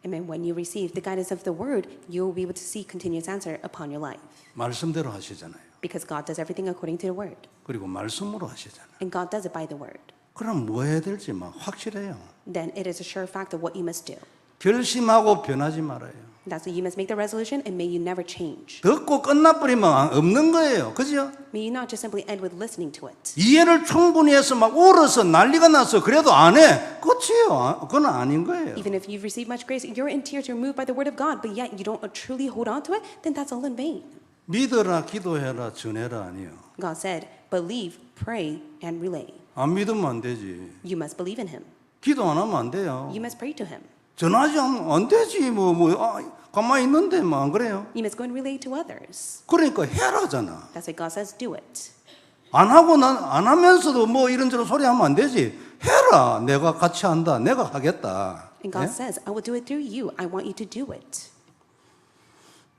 And then when you receive the guidance of the word, you will be able to see continuous answer upon your life. 말씀대로 하시잖아요. Because God does everything according to the word. 그리고 말씀으로 하시잖아요. And God does it by the word. 그럼 뭐 해야 될지 막 확실해요. Then it is a sure fact of what you must do. 결심하고 변하지 말아요. That's why you must make the resolution and may you never change. 듣고 끝나버리면 없는 거예요. 그죠? May you not just simply end with listening to it. 이해를 충분히 해서 막 울어서 난리가 나서 그래도 안 해. 끝이에요. 그건 아닌 거예요. Even if you've received much grace, you're in tears, you're moved by the word of God, but yet you don't truly hold on to it, then that's all in vain. 믿어라, 기도해라, 전해라 아니에요. God said, believe, pray, and relay. 안 믿으면 안 되지. You must believe in him. 기도 안 하면 안 돼요. You must pray to him. 전화하지 않으면 안 되지. 가만히 있는데 뭐 안 그래요? You must go and relate to others. 그러니까 해라잖아. That's why God says, do it. 안 하고 안 하면서도 뭐 이런저런 소리 하면 안 되지. 해라. 내가 같이 한다. 내가 하겠다. And God 예? says, I will do it through you. I want you to do it.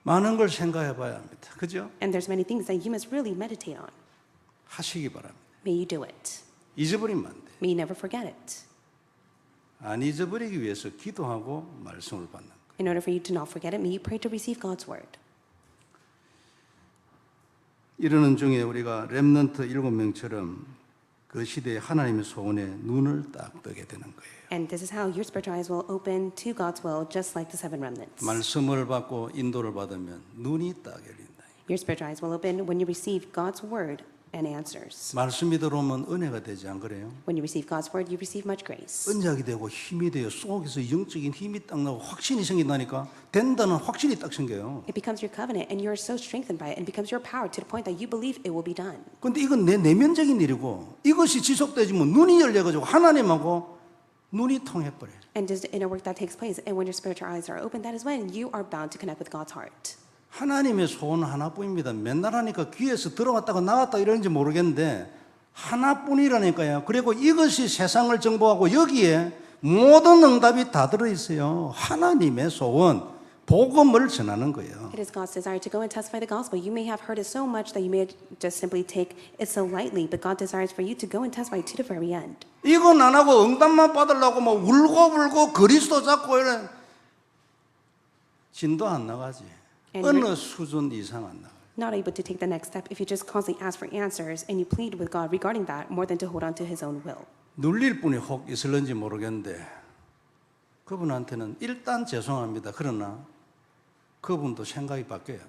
많은 걸 생각해 봐야 합니다. 그죠? And there's many things that you must really meditate on. 하시기 바랍니다. May you do it. 잊어버리면 안 돼. May you never forget it. 안 잊어버리기 위해서 기도하고 말씀을 받는 거예요. In order for you to not forget it, may you pray to receive God's word. 이러는 중에 우리가 렘넌트 7명처럼 그 시대에 하나님의 소원에 눈을 딱 뜨게 되는 거예요. And this is how your spiritual eyes will open to God's will, just like the seven remnants. 말씀을 받고 인도를 받으면 눈이 딱 열린다. Your spiritual eyes will open when you receive God's word and answers. 말씀이 들어오면 은혜가 되지 안 그래요? When you receive God's word, you receive much grace. 은작이 되고 힘이 돼요. 속에서 영적인 힘이 딱 나고 확신이 생긴다니까. 된다는 확신이 딱 생겨요. It becomes your covenant, and you are so strengthened by it, and becomes your power to the point that you believe it will be done. 근데 이건 내 내면적인 일이고 이것이 지속되지면 눈이 열려가지고 하나님하고 눈이 통해버려요. And just inner work that takes place, and when your spiritual eyes are open, that is when you are bound to connect with God's heart. 하나님의 소원은 하나뿐입니다. 맨날 하니까 귀에서 들어갔다가 나갔다 이러는지 모르겠는데 하나뿐이라니까요. 그리고 이것이 세상을 정복하고 여기에 모든 응답이 다 들어있어요. 하나님의 소원, 복음을 전하는 거예요. It is God's desire to go and testify the gospel. You may have heard it so much that you may just simply take it so lightly, but God desires for you to go and testify to the very end. 이건 안 하고 응답만 받으려고 뭐 울고 그리스도 잡고 이런 진도 안 나가지. 어느 수준 이상 안 나가요. Not able to take the next step if you just constantly ask for answers and you plead with God regarding that more than to hold on to his own will. 눌릴 분이 혹 있을는지 모르겠는데 그분한테는 일단 죄송합니다. 그러나 그분도 생각이 바뀌어요.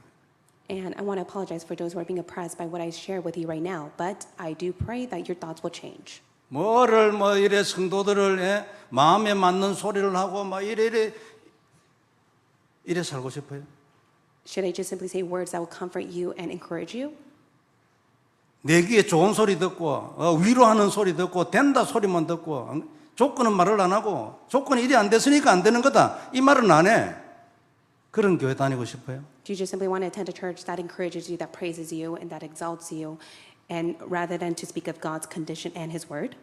And I want to apologize for those who are being oppressed by what I share with you right now, but I do pray that your thoughts will change. 뭐를 뭐 이래 성도들을 마음에 맞는 소리를 하고 막 이래 살고 싶어요? Should I just simply say words that will comfort you and encourage you? 내 귀에 좋은 소리 듣고 위로하는 소리 듣고 된다 소리만 듣고 조건은 말을 안 하고 조건이 이리 안 됐으니까 안 되는 거다 이 말은 안 해. 그런 교회 다니고 싶어요? Do you just simply want to attend a church that encourages you, that praises you, and that exalts you, and rather than to speak of God's condition and his word?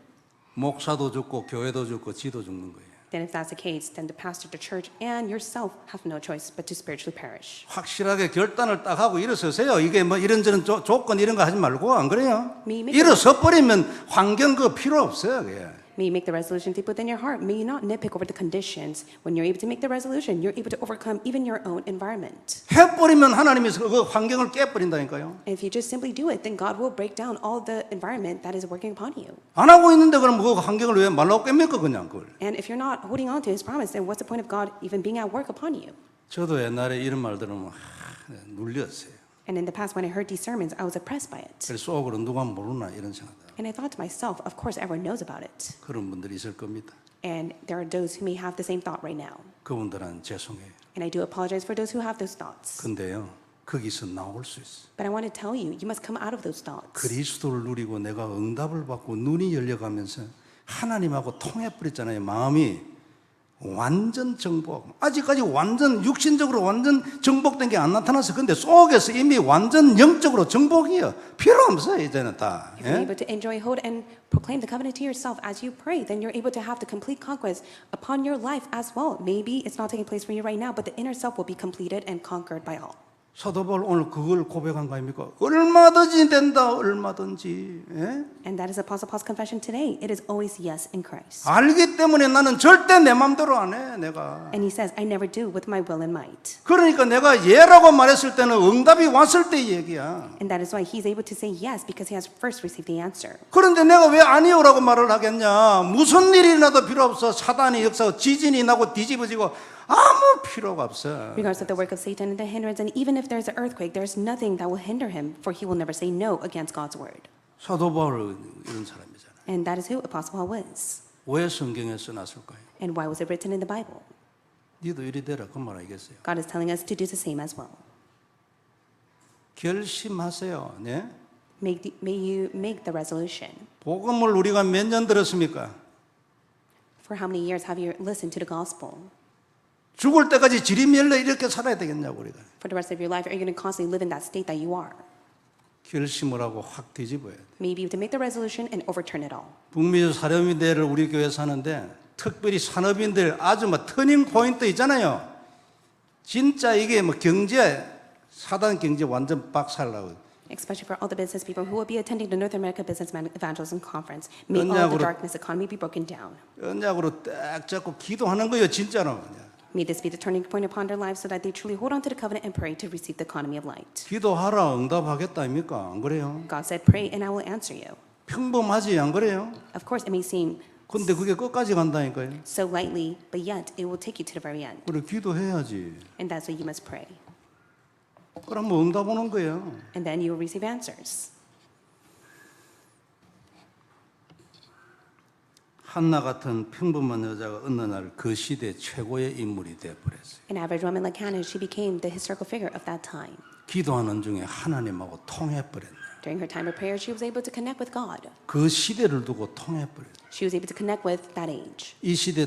목사도 죽고 교회도 죽고 지도 죽는 거예요. Then if that's the case, then the pastor, the church, and yourself have no choice but to spiritually perish. 확실하게 결단을 딱 하고 일어서세요. 이게 뭐 이런저런 조건 이런 거 하지 말고 안 그래요? 미미. 일어서 버리면 환경 그 필요 없어요. 그게. May you make the resolution deep within your heart. May you not nitpick over the conditions. When you're able to make the resolution, you're able to overcome even your own environment. 해버리면 하나님이 그 환경을 깨버린다니까요. And if you just simply do it, then God will break down all the environment that is working upon you. 안 하고 있는데 그럼 그 환경을 왜 말라고 깹니까 그냥 그걸. And if you're not holding on to his promise, then what's the point of God even being at work upon you? 저도 옛날에 이런 말 들으면 눌렸어요. And in the past, when I heard these sermons, I was oppressed by it. 그래서 속으로 누가 모르나 이런 생각. And I thought to myself, of course, everyone knows about it. 그런 분들이 있을 겁니다. And there are those who may have the same thought right now. 그분들은 죄송해요. And I do apologize for those who have those thoughts. 근데요, 거기서 나올 수 있어. But I want to tell you, you must come out of those thoughts. 그리스도를 누리고 내가 응답을 받고 눈이 열려가면서 하나님하고 통해버렸잖아요. 마음이 완전 정복. 아직까지 완전 육신적으로 완전 정복된 게 안 나타났어. 근데 속에서 이미 완전 영적으로 정복이에요. 필요 없어요 이제는 다. If you're able to enjoy, hold, and proclaim the covenant to yourself as you pray, then you're able to have the complete conquest upon your life as well. Maybe it's not taking place for you right now, but the inner self will be completed and conquered by all. 사도 바울 오늘 그걸 고백한 거 아닙니까? 얼마든지 된다, 얼마든지. 예? And that is Apostle Paul's confession today. It is always yes in Christ. 알기 때문에 나는 절대 내 맘대로 안 해, 내가. And he says, I never do with my will and might. 그러니까 내가 예라고 말했을 때는 응답이 왔을 때 얘기야. And that is why he's able to say yes, because he has first received the answer. 그런데 내가 왜 아니오라고 말을 하겠냐? 무슨 일이 나도 필요 없어. 사단이 역사하고 지진이 나고 뒤집어지고 아무 필요가 없어. Regardless of the work of Satan and the hindrance, and even if there's an earthquake, there's nothing that will hinder him, for he will never say no against God's word. 사도 바울 이런 사람이잖아. And that is who Apostle Paul was. 왜 성경에 써놨을까요? And why was it written in the Bible? 니도 이리 되라 그 말 알겠어요. God is telling us to do the same as well. 결심하세요. 네? May you make the resolution. 복음을 우리가 몇 년 들었습니까? For how many years have you listened to the gospel? 죽을 때까지 지리멸래 이렇게 살아야 되겠냐고 우리가. For the rest of your life, are you going to constantly live in that state that you are? 결심을 하고 확 뒤집어야 돼. Maybe you have to make the resolution and overturn it all. 북미주 사령인대를 우리 교회에서 하는데 특별히 산업인들 아주 뭐 터닝 포인트 있잖아요. 진짜 이게 뭐 경제 사단 경제 완전 박살나고. Especially for all the business people who will be attending the North America Businessman Evangelism Conference. May all of the darkness economy be broken down. 언약으로 딱 잡고 기도하는 거예요, 진짜로. May this be the turning point upon their lives so that they truly hold on to the covenant and pray to receive the economy of light. 기도하라 응답하겠다 아닙니까? 안 그래요? God said, pray and I will answer you. 평범하지 안 그래요? Of course, it may seem 근데 그게 끝까지 간다니까요. so lightly, but yet it will take you to the very end. 그래 기도해야지. And that's why you must pray. 그럼 뭐 응답 오는 거예요. And then you will receive answers. 한나 같은 평범한 여자가 어느 날 그 시대 최고의 인물이 되어버렸어요. An average woman like Hannah, she became the historical figure of that time. 기도하는 중에 하나님하고 통해버렸네. During her time of prayer, she was able to connect with God. 그 시대를 두고 통해버렸네. She was able to connect with that age. 이 시대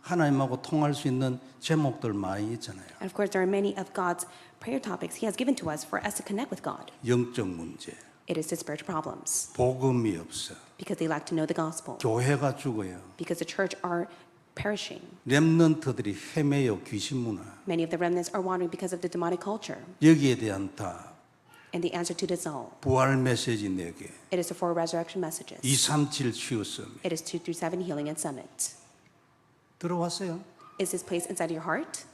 하나님하고 통할 수 있는 제목들 많이 있잖아요. And of course, there are many of God's prayer topics He has given to us for us to connect with God. 영적 문제, It is the spiritual problems 복음이 없어. because they lack to know the gospel, 교회가 죽어요. because the church are perishing. 렘넌트들이 헤매요 귀신 문화. Many of the remnants are wandering because of the demonic culture. 여기에 대한 답, And the answer to this all, 부활 메시지 4개, it is the 4 resurrection messages. 237 치유섬. It is 2 through 7 healing and summit. 들어왔어요? Is this place inside your heart?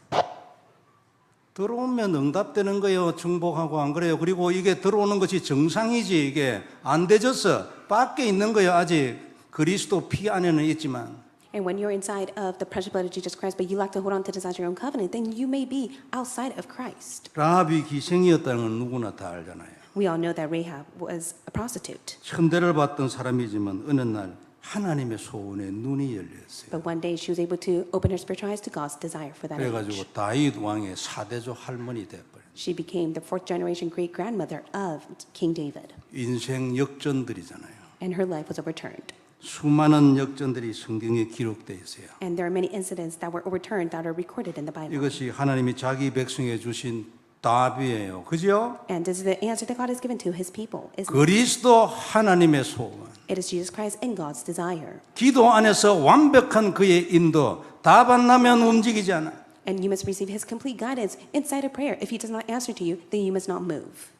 들어오면 응답되는 거예요. 중복하고 안 그래요. 그리고 이게 들어오는 것이 정상이지 이게 안 되졌어. 밖에 있는 거예요. 아직 그리스도 피 안에는 있지만. And when you're inside of the precious blood of Jesus Christ, but you lack to hold on to this as your own covenant, then you may be outside of Christ. 라합이 기생이었다는 건 누구나 다 알잖아요. We all know that Rahab was a prostitute. 천대를 받던 사람이지만 어느 날 하나님의 소원에 눈이 열렸어요. But one day she was able to open her spiritual eyes to God's desire for that 그래가지고 age. 다윗 왕의 4대조 할머니 돼버려. She became the 4th generation great grandmother of King David. 인생 역전들이잖아요. And her life was overturned. 수많은 역전들이 성경에 기록되어 있어요. And there are many incidents that were overturned that are recorded in the Bible. 이것이 하나님이 자기 백성에 주신 답이에요. 그죠? And this is the answer that God has given to His people. 그리스도 하나님의 소원. It is Jesus Christ and God's desire. 기도 안에서 완벽한 그의 인도. 답 안 나면 움직이지 않아. And you must receive His complete guidance inside of prayer. If He does not answer to you, then you must not move.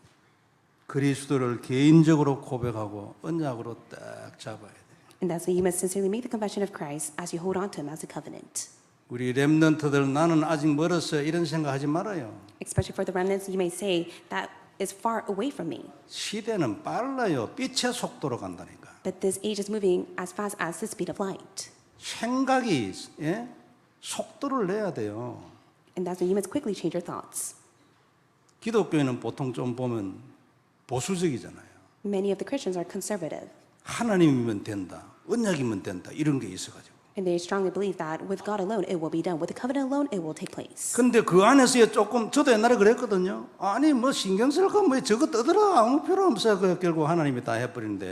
그리스도를 개인적으로 고백하고 언약으로 딱 잡아야 돼. And that's why you must sincerely make the confession of Christ as you hold on to Him as a covenant. 우리 렘넌트들 나는 아직 멀었어 이런 생각하지 말아요. Especially for the remnants, you may say that is far away from me. 시대는 빨라요. 빛의 속도로 간다니까. But this age is moving as fast as the speed of light. 생각이 속도를 내야 돼요. And that's why you must quickly change your thoughts. 기독교인은 보통 좀 보면 보수적이잖아요. Many of the Christians are conservative. 하나님이면 된다. 언약이면 된다. 이런 게 있어가지고. And they strongly believe that with God alone, it will be done. With the covenant alone, it will take place. 근데 그 안에서 조금 저도 옛날에 그랬거든요. 아니 뭐 신경 쓸 거 뭐 저거 떠들어 아무 필요 없어. 그 결국 하나님이 다 해버리는데.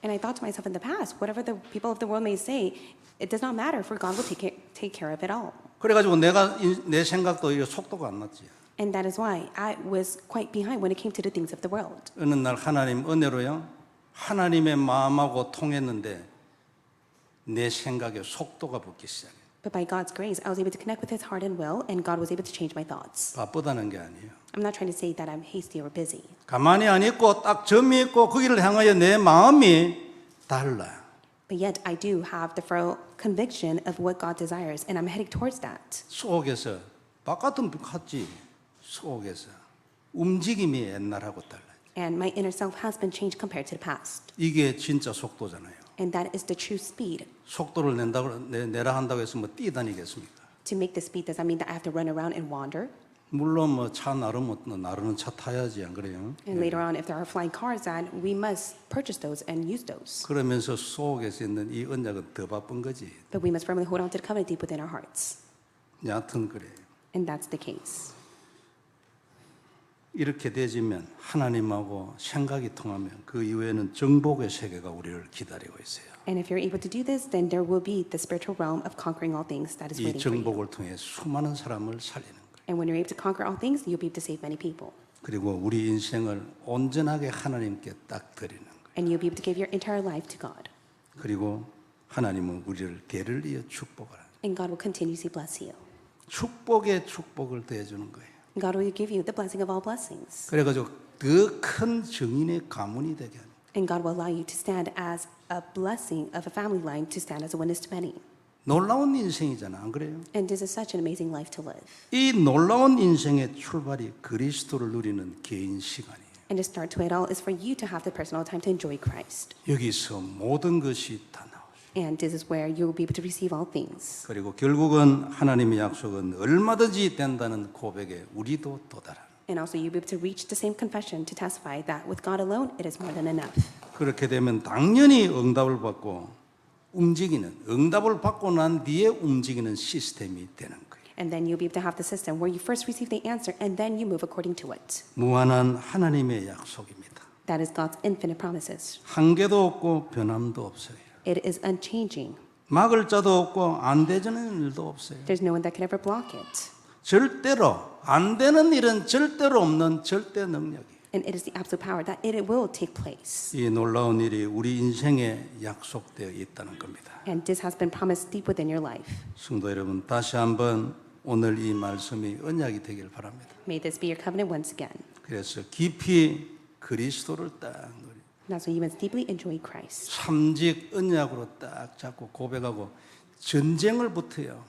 And I thought to myself in the past, whatever the people of the world may say, it does not matter, for God will take care of it all. 그래가지고 내 생각도 이게 속도가 안 났지. And that is why I was quite behind when it came to the things of the world. 어느 날 하나님 은혜로요. 하나님의 마음하고 통했는데 내 생각에 속도가 붙기 시작해. But by God's grace, I was able to connect with His heart and will, and God was able to change my thoughts. 바쁘다는 게 아니에요. I'm not trying to say that I'm hasty or busy. 가만히 안 있고 딱 점이 있고 거기를 향하여 내 마음이 달라. But yet, I do have the full conviction of what God desires, and I'm heading towards that. 속에서 바깥은 같지. 속에서 움직임이 옛날하고 달라. And my inner self has been changed compared to the past. 이게 진짜 속도잖아요. And that is the true speed. 속도를 내라 한다고 해서 뭐 뛰다니겠습니까? To make the speed, does that mean that I have to run around and wander? 물론 뭐 차 나르면 나르는 차 타야지 안 그래요? And later on, if there are flying cars, then we must purchase those and use those. 그러면서 속에서 있는 이 언약은 더 바쁜 거지. But we must firmly hold on to the covenant deep within our hearts. 여하튼 그래. And that's the case. 이렇게 되지면 하나님하고 생각이 통하면 그 이후에는 정복의 세계가 우리를 기다리고 있어요. And if you're able to do this, then there will be the spiritual realm of conquering all things that is 이 waiting for you. 정복을 통해 수많은 사람을 살리는 거예요. And when you're able to conquer all things, you'll be able to save many people. 그리고 우리 인생을 온전하게 하나님께 딱 드리는 거예요. And you'll be able to give your entire life to God. 그리고 하나님은 우리를 대를 이어 축복하라. And God will continuously bless you. 축복의 축복을 더해주는 거예요. God will give you the blessing of all blessings. 그래가지고 더 큰 증인의 가문이 되게 하는. And God will allow you to stand as a blessing of a family line to stand as a witness to many. 놀라운 인생이잖아, 안 그래요? And this is such an amazing life to live. 이 놀라운 인생의 출발이 그리스도를 누리는 개인 시간이에요. And to start to it all is for you to have the personal time to enjoy Christ. 여기서 모든 것이 다 나오죠. And this is where you will be able to receive all things. 그리고 결국은 하나님의 약속은 얼마든지 된다는 고백에 우리도 도달하는. And also you'll be able to reach the same confession to testify that with God alone, it is more than enough. 그렇게 되면 당연히 응답을 받고 움직이는, 응답을 받고 난 뒤에 움직이는 시스템이 되는 거예요. And then you'll be able to have the system where you first receive the answer and then you move according to it. 무한한 하나님의 약속입니다. That is God's infinite promises. 한계도 없고 변함도 없어요. It is unchanging. 막을 자도 없고 안 되는 일도 없어요. There's no one that can ever block it. 절대로 안 되는 일은 절대로 없는 절대 능력이에요. And it is the absolute power that it will take place. 이 놀라운 일이 우리 인생에 약속되어 있다는 겁니다. And this has been promised deep within your life. 성도 여러분, 다시 한번 오늘 이 말씀이 언약이 되길 바랍니다. May this be your covenant once again. 그래서 깊이 그리스도를 딱 누리. Now so you must deeply enjoy Christ. 삼직 언약으로 딱 잡고 고백하고 전쟁을 붙어요.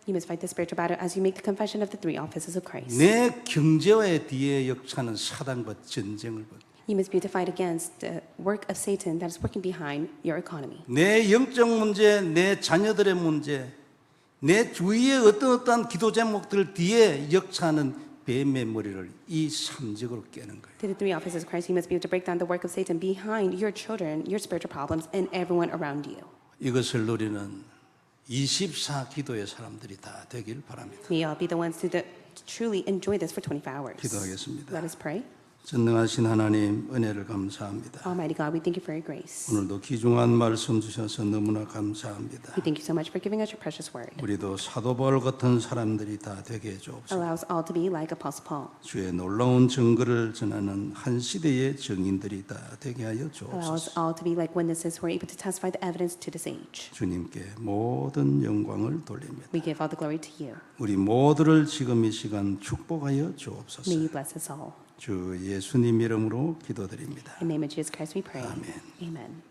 You must fight the spiritual battle as you make the confession of the three offices of Christ. 내 경제와의 뒤에 역사는 사단과 전쟁을 붙어. You must be able to fight against the work of Satan that is working behind your economy. 내 영적 문제, 내 자녀들의 문제, 내 주위의 어떤 기도 제목들 뒤에 역사하는 뱀의 머리를 이 삼직으로 깨는 거예요. To the three offices of Christ, you must be able to break down the work of Satan behind your children, your spiritual problems, and everyone around you. 이것을 누리는 24 기도의 사람들이 다 되길 바랍니다. May you all be the ones to truly enjoy this for 24 hours. 기도하겠습니다. Let us pray. 전능하신 하나님 은혜를 감사합니다. Almighty God, we thank you for your grace. 오늘도 귀중한 말씀 주셔서 너무나 감사합니다. We thank you so much for giving us your precious word. 우리도 사도 바울 같은 사람들이 다 되게 해주옵소서. Allow us all to be like Apostle Paul. 주의 놀라운 증거를 전하는 한 시대의 증인들이 다 되게 하여 Allow us 주옵소서. all to be like witnesses who are able to testify the evidence to this age. 주님께 모든 영광을 돌립니다. We give all the glory to you. 우리 모두를 지금 이 시간 축복하여 주옵소서. May you bless us all. 주 예수님 이름으로 기도드립니다. In the name of Jesus Christ we pray. Amen. Amen.